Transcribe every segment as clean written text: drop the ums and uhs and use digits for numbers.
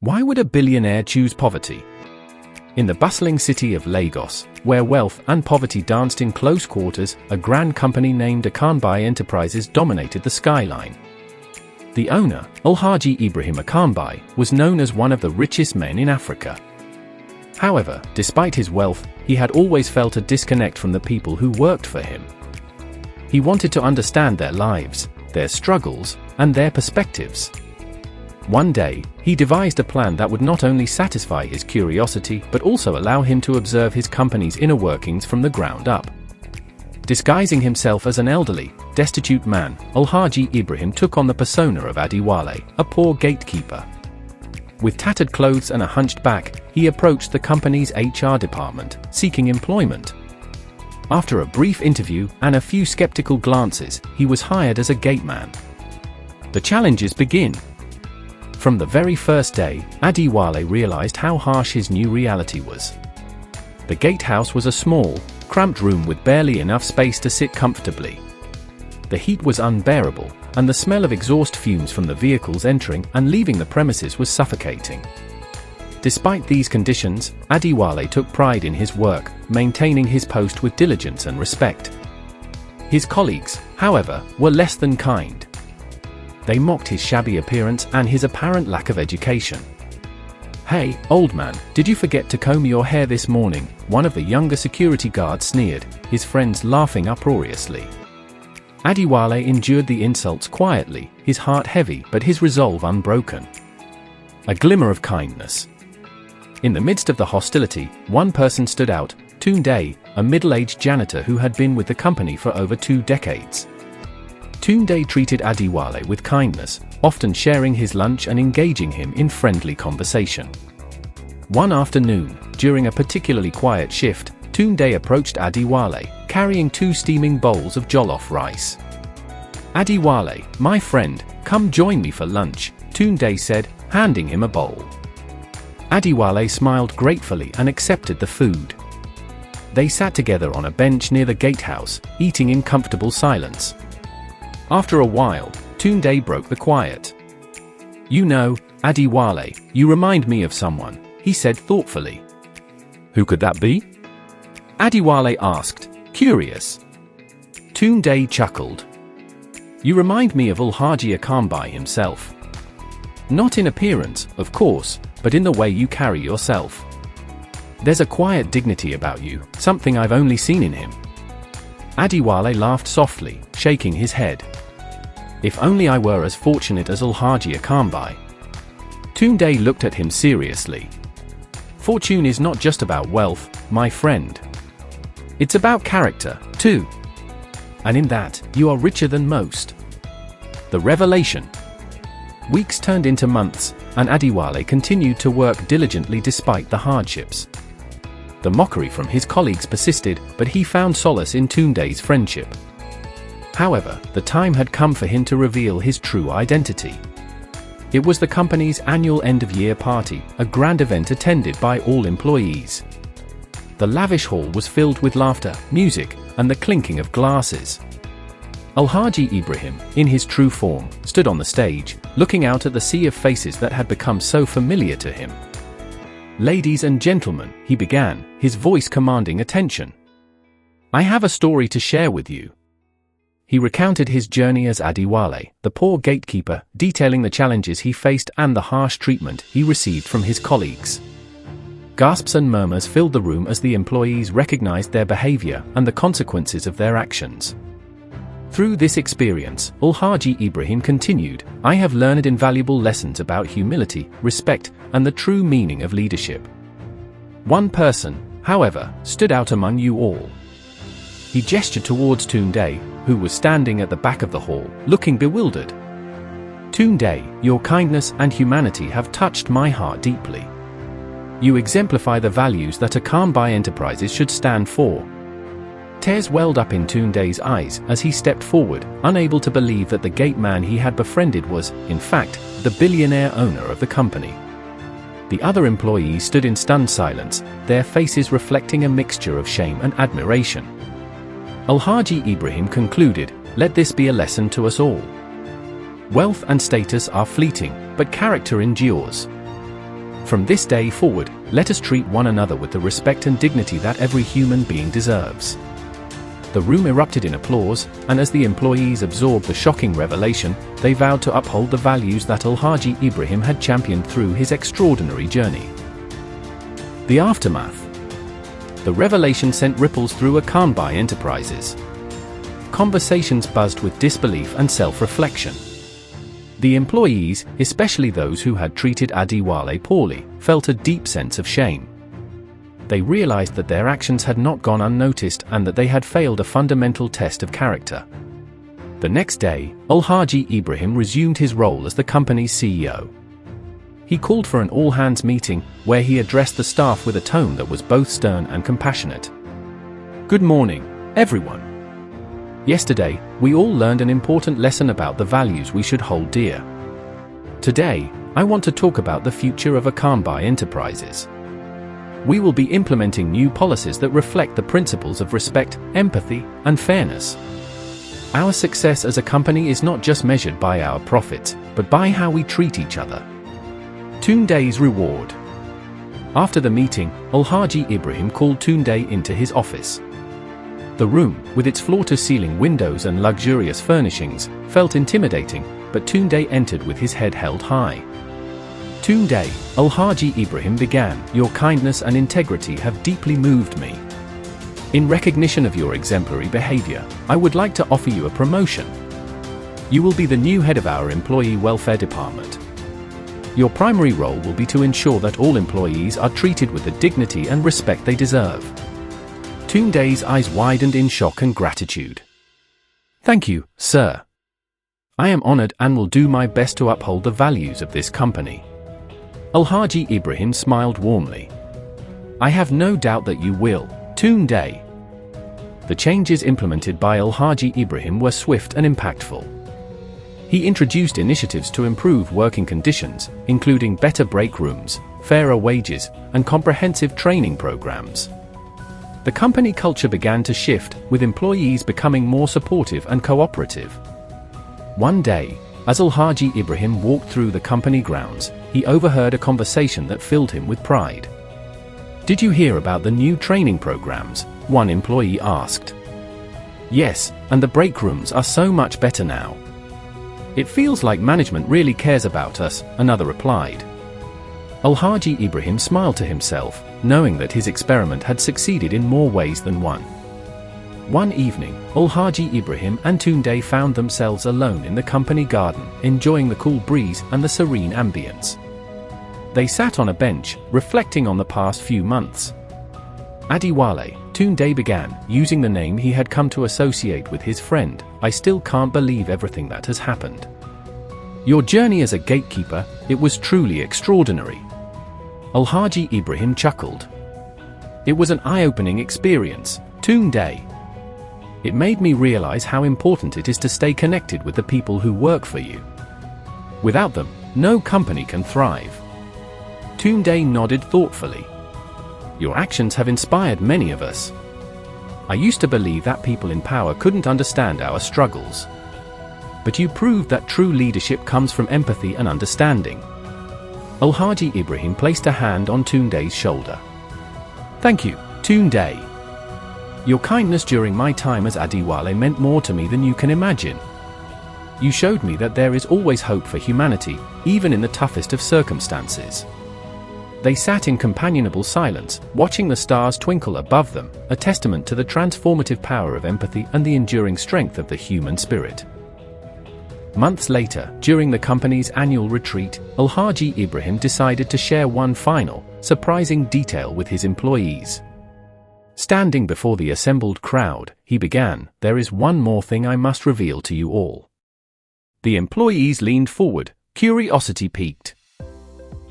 Why would a billionaire choose poverty? In the bustling city of Lagos, where wealth and poverty danced in close quarters, a grand company named Akanbi Enterprises dominated the skyline. The owner, Alhaji Ibrahim Akanbi, was known as one of the richest men in Africa. However, despite his wealth, he had always felt a disconnect from the people who worked for him. He wanted to understand their lives, their struggles, and their perspectives. One day, he devised a plan that would not only satisfy his curiosity but also allow him to observe his company's inner workings from the ground up. Disguising himself as an elderly, destitute man, Alhaji Ibrahim took on the persona of Adewale, a poor gatekeeper. With tattered clothes and a hunched back, he approached the company's HR department, seeking employment. After a brief interview and a few skeptical glances, he was hired as a gateman. The challenges begin. From the very first day, Adewale realized how harsh his new reality was. The gatehouse was a small, cramped room with barely enough space to sit comfortably. The heat was unbearable, and the smell of exhaust fumes from the vehicles entering and leaving the premises was suffocating. Despite these conditions, Adewale took pride in his work, maintaining his post with diligence and respect. His colleagues, however, were less than kind. They mocked his shabby appearance and his apparent lack of education. "Hey, old man, did you forget to comb your hair this morning?" one of the younger security guards sneered, his friends laughing uproariously. Adewale endured the insults quietly, his heart heavy but his resolve unbroken. A glimmer of kindness. In the midst of the hostility, one person stood out, Tunde, a middle-aged janitor who had been with the company for over 2 decades. Tunde treated Adewale with kindness, often sharing his lunch and engaging him in friendly conversation. One afternoon, during a particularly quiet shift, Tunde approached Adewale, carrying 2 steaming bowls of jollof rice. "Adewale, my friend, come join me for lunch," Tunde said, handing him a bowl. Adewale smiled gratefully and accepted the food. They sat together on a bench near the gatehouse, eating in comfortable silence. After a while, Tunde broke the quiet. "You know, Adewale, you remind me of someone," he said thoughtfully. "Who could that be?" Adewale asked, curious. Tunde chuckled. "You remind me of Alhaji Akanbi himself. Not in appearance, of course, but in the way you carry yourself. There's a quiet dignity about you, something I've only seen in him." Adewale laughed softly, shaking his head. "If only I were as fortunate as Alhaji Akanbi." Tunde looked at him seriously. "Fortune is not just about wealth, my friend. It's about character, too. And in that, you are richer than most." The revelation. Weeks turned into months, and Adewale continued to work diligently despite the hardships. The mockery from his colleagues persisted, but he found solace in Tunde's friendship. However, the time had come for him to reveal his true identity. It was the company's annual end-of-year party, a grand event attended by all employees. The lavish hall was filled with laughter, music, and the clinking of glasses. Alhaji Ibrahim, in his true form, stood on the stage, looking out at the sea of faces that had become so familiar to him. "Ladies and gentlemen," he began, his voice commanding attention. "I have a story to share with you." He recounted his journey as Adewale, the poor gatekeeper, detailing the challenges he faced and the harsh treatment he received from his colleagues. Gasps and murmurs filled the room as the employees recognized their behavior and the consequences of their actions. Through this experience, Alhaji Ibrahim continued, "I have learned invaluable lessons about humility, respect, and the true meaning of leadership. One person, however, stood out among you all." He gestured towards Tunde, who was standing at the back of the hall, looking bewildered. "Tunde, your kindness and humanity have touched my heart deeply. You exemplify the values that Akanbi Enterprises should stand for." Tears welled up in Tunde's eyes as he stepped forward, unable to believe that the gate man he had befriended was, in fact, the billionaire owner of the company. The other employees stood in stunned silence, their faces reflecting a mixture of shame and admiration. Alhaji Ibrahim concluded, "Let this be a lesson to us all. Wealth and status are fleeting, but character endures. From this day forward, let us treat one another with the respect and dignity that every human being deserves." The room erupted in applause, and as the employees absorbed the shocking revelation, they vowed to uphold the values that Alhaji Ibrahim had championed through his extraordinary journey. The aftermath. The revelation sent ripples through Akanbai Enterprises. Conversations buzzed with disbelief and self-reflection. The employees, especially those who had treated Adewale poorly, felt a deep sense of shame. They realized that their actions had not gone unnoticed and that they had failed a fundamental test of character. The next day, Alhaji Ibrahim resumed his role as the company's CEO. He called for an all-hands meeting, where he addressed the staff with a tone that was both stern and compassionate. "Good morning, everyone. Yesterday, we all learned an important lesson about the values we should hold dear. Today, I want to talk about the future of Akanbai Enterprises. We will be implementing new policies that reflect the principles of respect, empathy, and fairness. Our success as a company is not just measured by our profits, but by how we treat each other." Tunde's reward. After the meeting, Alhaji Ibrahim called Tunde into his office. The room, with its floor-to-ceiling windows and luxurious furnishings, felt intimidating, but Tunde entered with his head held high. "Tunde," Alhaji Ibrahim began, "your kindness and integrity have deeply moved me. In recognition of your exemplary behavior, I would like to offer you a promotion. You will be the new head of our employee welfare department. Your primary role will be to ensure that all employees are treated with the dignity and respect they deserve." Tunde's eyes widened in shock and gratitude. "Thank you, sir. I am honored and will do my best to uphold the values of this company." Alhaji Ibrahim smiled warmly. "I have no doubt that you will, Tunde." The changes implemented by Alhaji Ibrahim were swift and impactful. He introduced initiatives to improve working conditions, including better break rooms, fairer wages, and comprehensive training programs. The company culture began to shift, with employees becoming more supportive and cooperative. One day, as Alhaji Ibrahim walked through the company grounds, he overheard a conversation that filled him with pride. "Did you hear about the new training programs?" one employee asked. "Yes, and the break rooms are so much better now. It feels like management really cares about us," another replied. Alhaji Ibrahim smiled to himself, knowing that his experiment had succeeded in more ways than one. One evening, Alhaji Ibrahim and Tunde found themselves alone in the company garden, enjoying the cool breeze and the serene ambience. They sat on a bench, reflecting on the past few months. "Adewale," Tunde began, using the name he had come to associate with his friend, "I still can't believe everything that has happened. Your journey as a gatekeeper, it was truly extraordinary." Alhaji Ibrahim chuckled. "It was an eye-opening experience, Tunde. It made me realize how important it is to stay connected with the people who work for you. Without them, no company can thrive." Tunde nodded thoughtfully. "Your actions have inspired many of us. I used to believe that people in power couldn't understand our struggles. But you proved that true leadership comes from empathy and understanding." Alhaji Ibrahim placed a hand on Tunde's shoulder. "Thank you, Tunde. Your kindness during my time as Adewale meant more to me than you can imagine. You showed me that there is always hope for humanity, even in the toughest of circumstances." They sat in companionable silence, watching the stars twinkle above them, a testament to the transformative power of empathy and the enduring strength of the human spirit. Months later, during the company's annual retreat, Alhaji Ibrahim decided to share one final, surprising detail with his employees. Standing before the assembled crowd, he began, "There is one more thing I must reveal to you all." The employees leaned forward, curiosity piqued.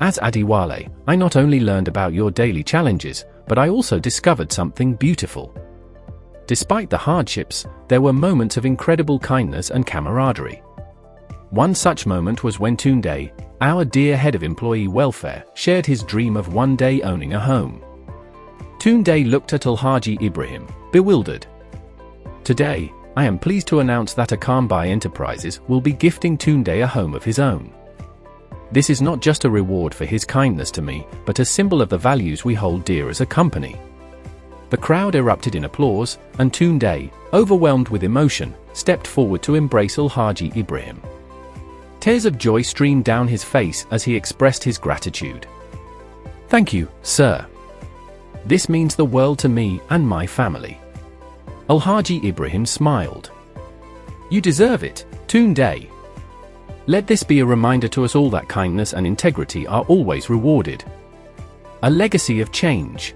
"As Adewale, I not only learned about your daily challenges, but I also discovered something beautiful. Despite the hardships, there were moments of incredible kindness and camaraderie. One such moment was when Tunde, our dear head of employee welfare, shared his dream of one day owning a home." Tunde looked at Alhaji Ibrahim, bewildered. "Today, I am pleased to announce that Akanbai Enterprises will be gifting Tunde a home of his own." This is not just a reward for his kindness to me, but a symbol of the values we hold dear as a company." The crowd erupted in applause, and Tunde, overwhelmed with emotion, stepped forward to embrace Alhaji Ibrahim. Tears of joy streamed down his face as he expressed his gratitude. "Thank you, sir. This means the world to me and my family." Alhaji Ibrahim smiled. "You deserve it, Tunde. Let this be a reminder to us all that kindness and integrity are always rewarded." A legacy of change.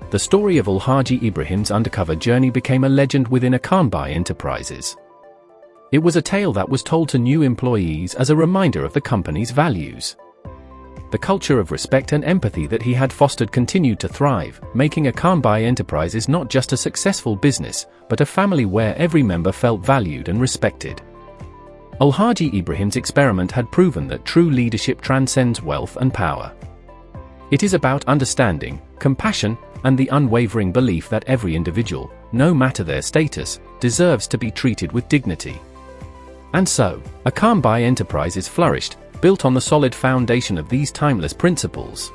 The story of Alhaji Ibrahim's undercover journey became a legend within Akanbai Enterprises. It was a tale that was told to new employees as a reminder of the company's values. The culture of respect and empathy that he had fostered continued to thrive, making Akanbai Enterprises not just a successful business, but a family where every member felt valued and respected. Alhaji Ibrahim's experiment had proven that true leadership transcends wealth and power. It is about understanding, compassion, and the unwavering belief that every individual, no matter their status, deserves to be treated with dignity. And so, Akanbai Enterprises flourished, built on the solid foundation of these timeless principles.